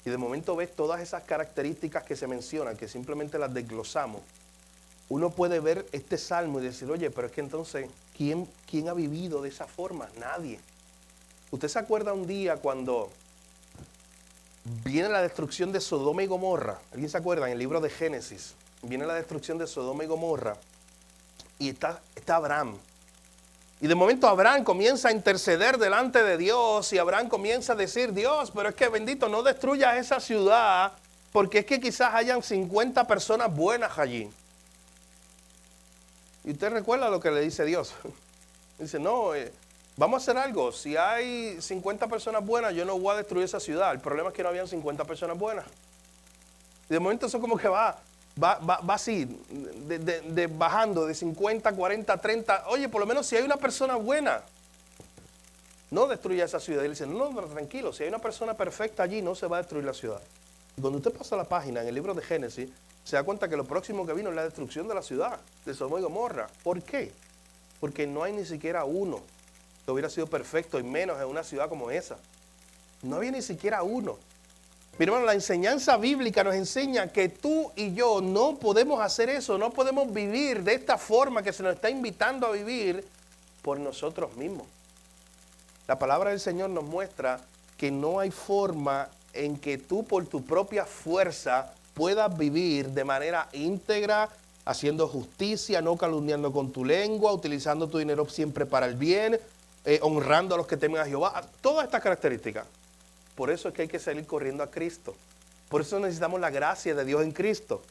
Y de momento ves todas esas características que se mencionan, que simplemente las desglosamos. Uno puede ver este salmo y decir, oye, pero es que entonces, ¿quién ha vivido de esa forma? Nadie. ¿Usted se acuerda un día cuando viene la destrucción de Sodoma y Gomorra? ¿Alguien se acuerda? En el libro de Génesis, viene la destrucción de Sodoma y Gomorra y está Abraham. Y de momento Abraham comienza a interceder delante de Dios y Abraham comienza a decir, Dios, pero es que bendito, no destruyas esa ciudad porque es que quizás hayan 50 personas buenas allí. Y usted recuerda lo que le dice Dios. Dice, no, vamos a hacer algo. Si hay 50 personas buenas, yo no voy a destruir esa ciudad. El problema es que no habían 50 personas buenas. Y de momento eso como que va así, bajando de 50, 40, 30. Oye, por lo menos si hay una persona buena, no destruya esa ciudad. Y él dice, no, tranquilo, si hay una persona perfecta allí, no se va a destruir la ciudad. Y cuando usted pasa la página en el libro de Génesis, se da cuenta que lo próximo que vino es la destrucción de la ciudad, de Sodoma y Gomorra. ¿Por qué? Porque no hay ni siquiera uno que hubiera sido perfecto, y menos en una ciudad como esa. No había ni siquiera uno. Mi hermano, la enseñanza bíblica nos enseña que tú y yo no podemos hacer eso, no podemos vivir de esta forma que se nos está invitando a vivir por nosotros mismos. La palabra del Señor nos muestra que no hay forma en que tú por tu propia fuerza puedas vivir de manera íntegra, haciendo justicia, no calumniando con tu lengua, utilizando tu dinero siempre para el bien, honrando a los que temen a Jehová. Todas estas características. Por eso es que hay que salir corriendo a Cristo. Por eso necesitamos la gracia de Dios en Cristo.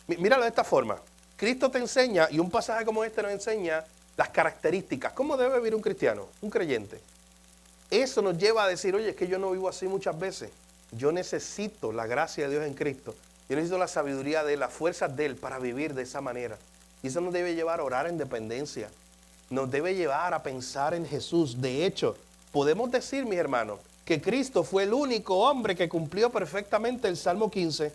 Míralo de esta forma. Cristo te enseña, y un pasaje como este nos enseña las características. ¿Cómo debe vivir un cristiano, un creyente? Eso nos lleva a decir, oye, es que yo no vivo así muchas veces. Yo necesito la gracia de Dios en Cristo. Yo necesito la sabiduría de Él, las fuerzas de Él para vivir de esa manera. Y eso nos debe llevar a orar en dependencia. Nos debe llevar a pensar en Jesús. De hecho, podemos decir, mis hermanos, que Cristo fue el único hombre que cumplió perfectamente el Salmo 15.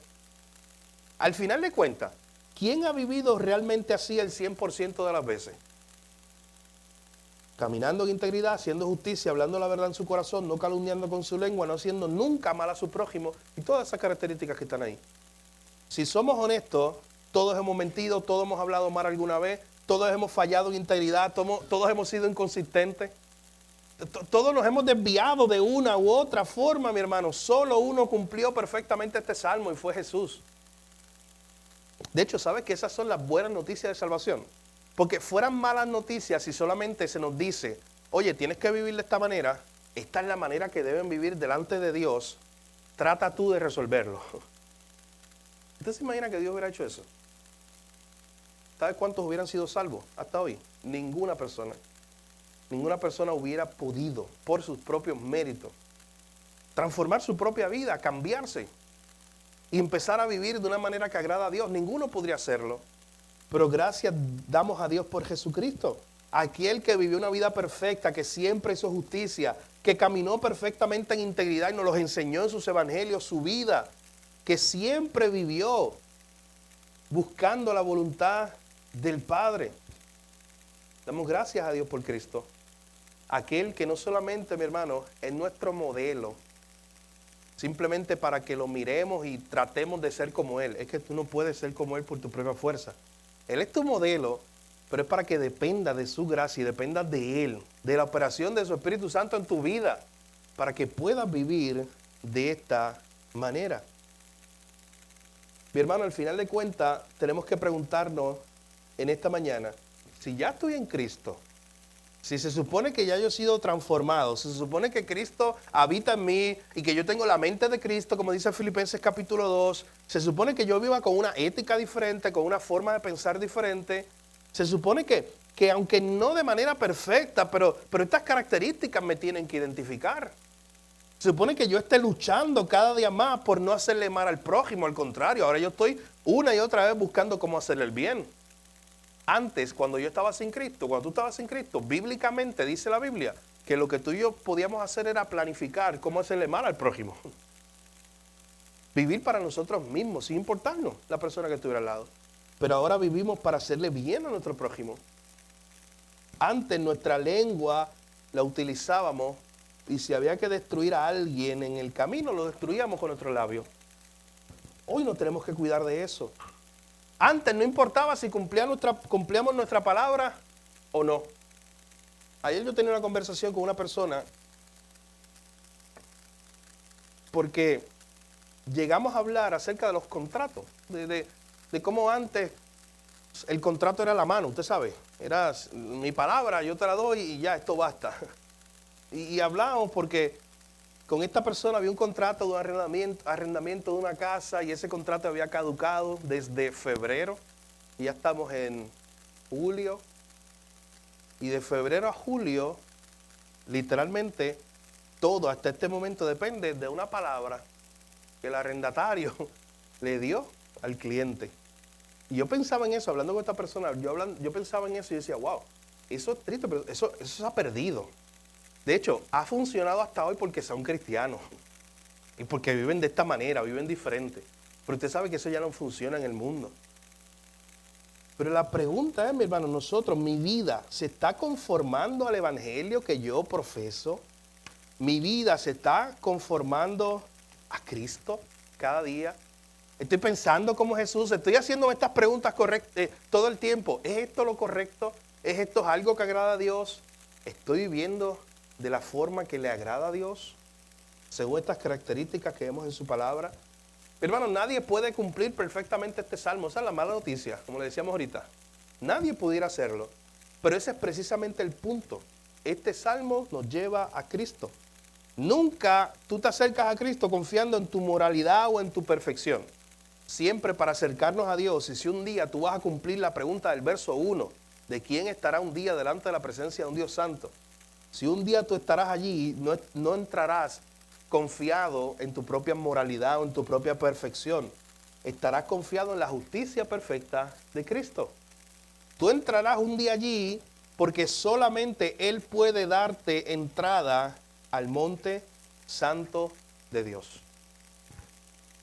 Al final de cuentas, ¿quién ha vivido realmente así el 100% de las veces? Caminando en integridad, haciendo justicia, hablando la verdad en su corazón, no calumniando con su lengua, no haciendo nunca mal a su prójimo, y todas esas características que están ahí. Si somos honestos, todos hemos mentido, todos hemos hablado mal alguna vez, todos hemos fallado en integridad, todos hemos sido inconsistentes. Todos nos hemos desviado de una u otra forma, mi hermano. Solo uno cumplió perfectamente este salmo y fue Jesús. De hecho, ¿sabes que esas son las buenas noticias de salvación? Porque fueran malas noticias si solamente se nos dice, oye, tienes que vivir de esta manera, esta es la manera que deben vivir delante de Dios, trata tú de resolverlo. ¿Usted se imagina que Dios hubiera hecho eso? ¿Sabes cuántos hubieran sido salvos hasta hoy? Ninguna persona. Ninguna persona hubiera podido, por sus propios méritos, transformar su propia vida, cambiarse y empezar a vivir de una manera que agrada a Dios. Ninguno podría hacerlo. Pero gracias damos a Dios por Jesucristo. Aquel que vivió una vida perfecta, que siempre hizo justicia, que caminó perfectamente en integridad y nos los enseñó en sus evangelios, su vida, que siempre vivió buscando la voluntad del Padre. Damos gracias a Dios por Cristo. Aquel que no solamente, mi hermano, es nuestro modelo, simplemente para que lo miremos y tratemos de ser como Él. Es que tú no puedes ser como Él por tu propia fuerza. Él es tu modelo, pero es para que dependa de su gracia y dependa de Él, de la operación de su Espíritu Santo en tu vida, para que puedas vivir de esta manera. Mi hermano, al final de cuentas, tenemos que preguntarnos en esta mañana, si ya estoy en Cristo, Si se supone que ya yo he sido transformado, si se supone que Cristo habita en mí y que yo tengo la mente de Cristo, como dice Filipenses capítulo 2, se supone que yo viva con una ética diferente, con una forma de pensar diferente, se supone que aunque no de manera perfecta, pero estas características me tienen que identificar. Se supone que yo esté luchando cada día más por no hacerle mal al prójimo, al contrario, ahora yo estoy una y otra vez buscando cómo hacerle el bien. Antes, cuando yo estaba sin Cristo, cuando tú estabas sin Cristo, bíblicamente dice la Biblia que lo que tú y yo podíamos hacer era planificar cómo hacerle mal al prójimo. Vivir para nosotros mismos, sin importarnos la persona que estuviera al lado. Pero ahora vivimos para hacerle bien a nuestro prójimo. Antes nuestra lengua la utilizábamos y si había que destruir a alguien en el camino, lo destruíamos con nuestros labios. Hoy no tenemos que cuidar de eso. Antes no importaba si cumplíamos nuestra palabra o no. Ayer yo tenía una conversación con una persona porque llegamos a hablar acerca de los contratos, de cómo antes el contrato era a la mano, usted sabe, era mi palabra, yo te la doy y ya, esto basta. Y hablamos porque con esta persona había un contrato de un arrendamiento de una casa y ese contrato había caducado desde febrero y ya estamos en julio. Y de febrero a julio, literalmente, todo hasta este momento depende de una palabra que el arrendatario le dio al cliente. Y yo pensaba en eso, hablando con esta persona, yo pensaba en eso y decía, wow, eso es triste, pero eso se ha perdido. De hecho, ha funcionado hasta hoy porque son cristianos y porque viven de esta manera, viven diferente. Pero usted sabe que eso ya no funciona en el mundo. Pero la pregunta es, mi hermano, mi vida se está conformando al evangelio que yo profeso. Mi vida se está conformando a Cristo cada día. Estoy pensando como Jesús, estoy haciendo estas preguntas correctas todo el tiempo. ¿Es esto lo correcto? ¿Es esto algo que agrada a Dios? ¿Estoy viviendo de la forma que le agrada a Dios, según estas características que vemos en su palabra? Hermano, nadie puede cumplir perfectamente este salmo. Esa es la mala noticia, como le decíamos ahorita. Nadie pudiera hacerlo, pero ese es precisamente el punto. Este salmo nos lleva a Cristo. Nunca tú te acercas a Cristo confiando en tu moralidad o en tu perfección. Siempre para acercarnos a Dios, y si un día tú vas a cumplir la pregunta del verso 1, de quién estará un día delante de la presencia de un Dios santo, si un día tú estarás allí, no entrarás confiado en tu propia moralidad o en tu propia perfección. Estarás confiado en la justicia perfecta de Cristo. Tú entrarás un día allí porque solamente Él puede darte entrada al monte santo de Dios.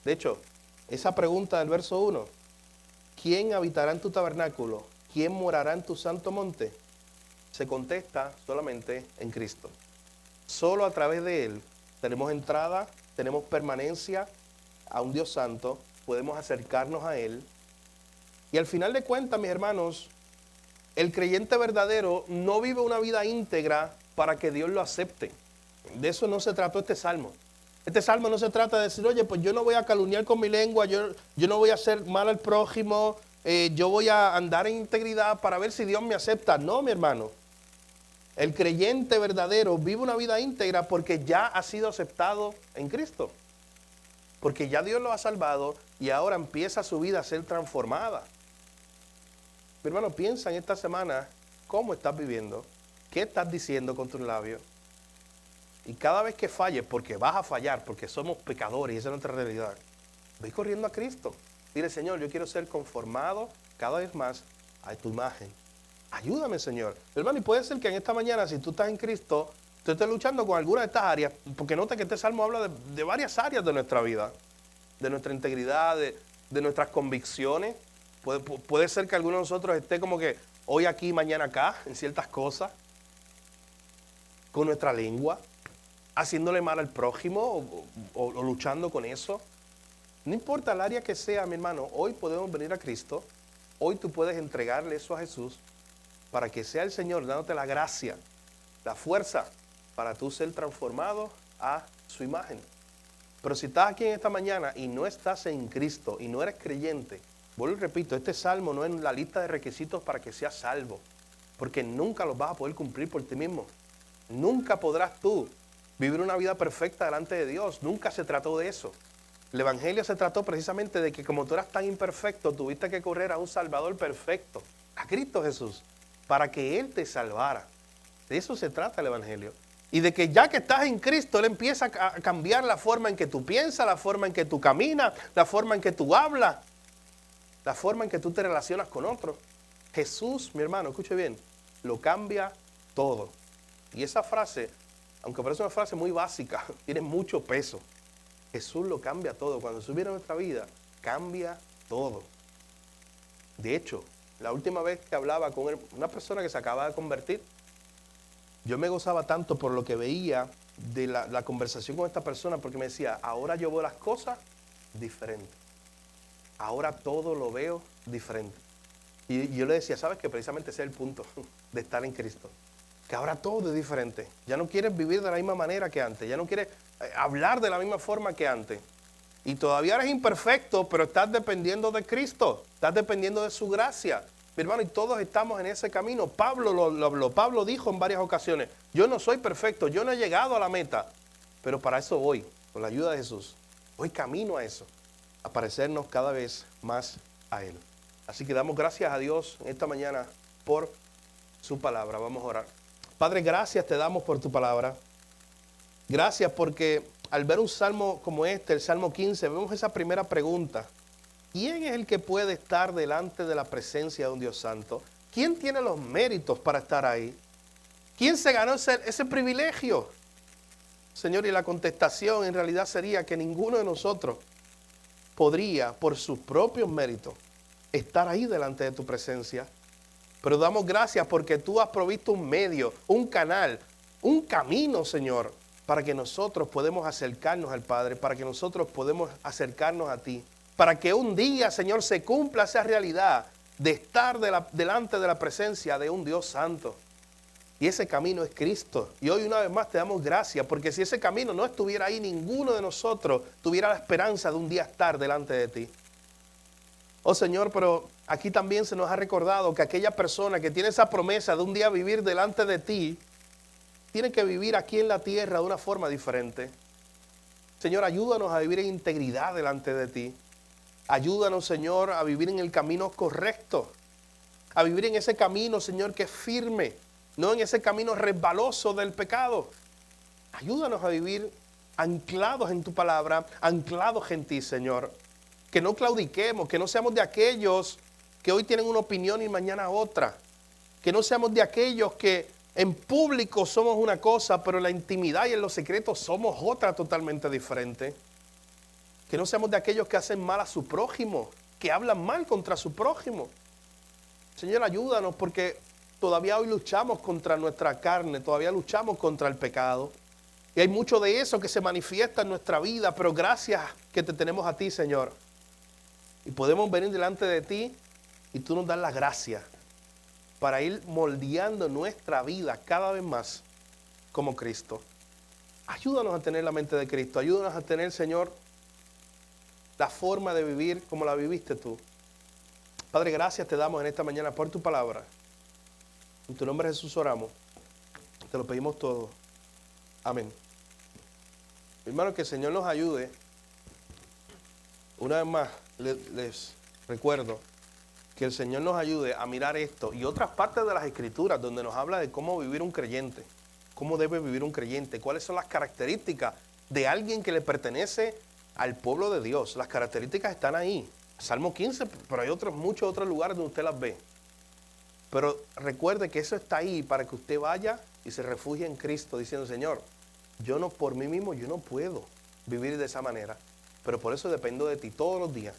De hecho, esa pregunta del verso 1, ¿quién habitará en tu tabernáculo? ¿Quién morará en tu santo monte? Se contesta solamente en Cristo. Solo a través de Él tenemos entrada, tenemos permanencia a un Dios santo, podemos acercarnos a Él. Y al final de cuentas, mis hermanos, el creyente verdadero no vive una vida íntegra para que Dios lo acepte. De eso no se trató este salmo. Este salmo no se trata de decir, oye, pues yo no voy a calumniar con mi lengua, yo no voy a hacer mal al prójimo, yo voy a andar en integridad para ver si Dios me acepta. No, mi hermano. El creyente verdadero vive una vida íntegra porque ya ha sido aceptado en Cristo. Porque ya Dios lo ha salvado y ahora empieza su vida a ser transformada. Mi hermano, piensa en esta semana cómo estás viviendo, qué estás diciendo con tus labios. Y cada vez que falles, porque vas a fallar, porque somos pecadores y esa es nuestra realidad, ve corriendo a Cristo. Dile, Señor, yo quiero ser conformado cada vez más a tu imagen. Ayúdame, Señor. Hermano, y puede ser que en esta mañana, si tú estás en Cristo, tú estés luchando con alguna de estas áreas, porque nota que este salmo habla de varias áreas de nuestra vida, de nuestra integridad, de nuestras convicciones. Puede ser que alguno de nosotros esté como que hoy aquí, mañana acá, en ciertas cosas, con nuestra lengua, haciéndole mal al prójimo o luchando con eso. No importa el área que sea, mi hermano, hoy podemos venir a Cristo, hoy tú puedes entregarle eso a Jesús para que sea el Señor dándote la gracia, la fuerza para tú ser transformado a su imagen. Pero si estás aquí en esta mañana y no estás en Cristo y no eres creyente, vuelvo y repito, este salmo no es la lista de requisitos para que seas salvo. porque nunca los vas a poder cumplir por ti mismo. Nunca podrás tú vivir una vida perfecta delante de Dios. Nunca se trató de eso. El Evangelio se trató precisamente de que como tú eras tan imperfecto, tuviste que correr a un Salvador perfecto, a Cristo Jesús, para que Él te salvara. De eso se trata el Evangelio. Y de que ya que estás en Cristo, Él empieza a cambiar la forma en que tú piensas, la forma en que tú caminas, la forma en que tú hablas, la forma en que tú te relacionas con otros. Jesús, mi hermano, escuche bien, lo cambia todo. Y esa frase, aunque parece una frase muy básica, tiene mucho peso. Jesús lo cambia todo. Cuando Jesús viene a nuestra vida, cambia todo. De hecho, la última vez que hablaba con él, una persona que se acaba de convertir, yo me gozaba tanto por lo que veía de la conversación con esta persona, porque me decía, ahora yo veo las cosas diferentes. Ahora todo lo veo diferente. Y yo le decía, ¿sabes qué? Precisamente ese es el punto de estar en Cristo. Que ahora todo es diferente. Ya no quieres vivir de la misma manera que antes. Ya no quieres hablar de la misma forma que antes. Y todavía eres imperfecto, pero estás dependiendo de Cristo. Estás dependiendo de su gracia. Mi hermano, y todos estamos en ese camino. Pablo dijo en varias ocasiones, yo no soy perfecto, yo no he llegado a la meta, pero para eso voy, con la ayuda de Jesús. Voy camino a eso, a parecernos cada vez más a Él. Así que damos gracias a Dios esta mañana por su palabra. Vamos a orar. Padre, gracias te damos por tu palabra. Gracias porque al ver un salmo como este, el Salmo 15, vemos esa primera pregunta. ¿Quién es el que puede estar delante de la presencia de un Dios santo? ¿Quién tiene los méritos para estar ahí? ¿Quién se ganó ese privilegio? Señor, y la contestación en realidad sería que ninguno de nosotros podría, por sus propios méritos, estar ahí delante de tu presencia. Pero damos gracias porque tú has provisto un medio, un canal, un camino, Señor, para que nosotros podamos acercarnos al Padre, para que nosotros podamos acercarnos a ti. Para que un día, Señor, se cumpla esa realidad de estar delante de la presencia de un Dios santo. Y ese camino es Cristo. Y hoy una vez más te damos gracias, porque si ese camino no estuviera ahí, ninguno de nosotros tuviera la esperanza de un día estar delante de ti. Oh Señor, pero aquí también se nos ha recordado que aquella persona que tiene esa promesa de un día vivir delante de ti, tiene que vivir aquí en la tierra de una forma diferente. Señor, ayúdanos a vivir en integridad delante de ti. Ayúdanos, Señor, a vivir en el camino correcto, a vivir en ese camino, Señor, que es firme, no en ese camino resbaloso del pecado. Ayúdanos a vivir anclados en tu palabra, anclados en ti, Señor. Que no claudiquemos, que no seamos de aquellos que hoy tienen una opinión y mañana otra. Que no seamos de aquellos que en público somos una cosa, pero en la intimidad y en los secretos somos otra totalmente diferente. Que no seamos de aquellos que hacen mal a su prójimo, que hablan mal contra su prójimo. Señor, ayúdanos porque todavía hoy luchamos contra nuestra carne, todavía luchamos contra el pecado. Y hay mucho de eso que se manifiesta en nuestra vida, pero gracias que te tenemos a ti, Señor. Y podemos venir delante de ti y tú nos das la gracia para ir moldeando nuestra vida cada vez más como Cristo. Ayúdanos a tener la mente de Cristo, ayúdanos a tener, Señor, la forma de vivir como la viviste tú. Padre, gracias te damos en esta mañana por tu palabra. En tu nombre Jesús oramos. Te lo pedimos todo. Amén. Hermano, que el Señor nos ayude. Una vez más, les recuerdo que el Señor nos ayude a mirar esto y otras partes de las Escrituras donde nos habla de cómo vivir un creyente. Cómo debe vivir un creyente. Cuáles son las características de alguien que le pertenece al pueblo de Dios. Las características están ahí. Salmo 15, pero hay muchos otros lugares donde usted las ve. Pero recuerde que eso está ahí para que usted vaya y se refugie en Cristo diciendo, Señor, yo no por mí mismo, yo no puedo vivir de esa manera. Pero por eso dependo de ti todos los días.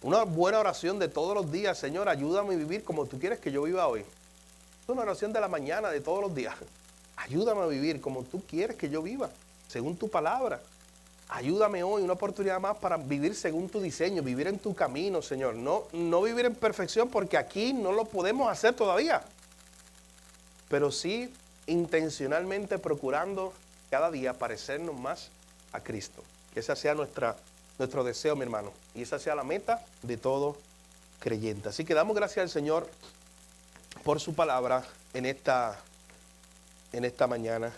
Una buena oración de todos los días, Señor, ayúdame a vivir como tú quieres que yo viva hoy. Es una oración de la mañana, de todos los días. Ayúdame a vivir como tú quieres que yo viva, según tu palabra. Ayúdame hoy, una oportunidad más para vivir según tu diseño, vivir en tu camino, Señor. No vivir en perfección porque aquí no lo podemos hacer todavía. Pero sí intencionalmente procurando cada día parecernos más a Cristo. Que ese sea nuestro deseo, mi hermano. Y esa sea la meta de todo creyente. Así que damos gracias al Señor por su palabra. en esta mañana.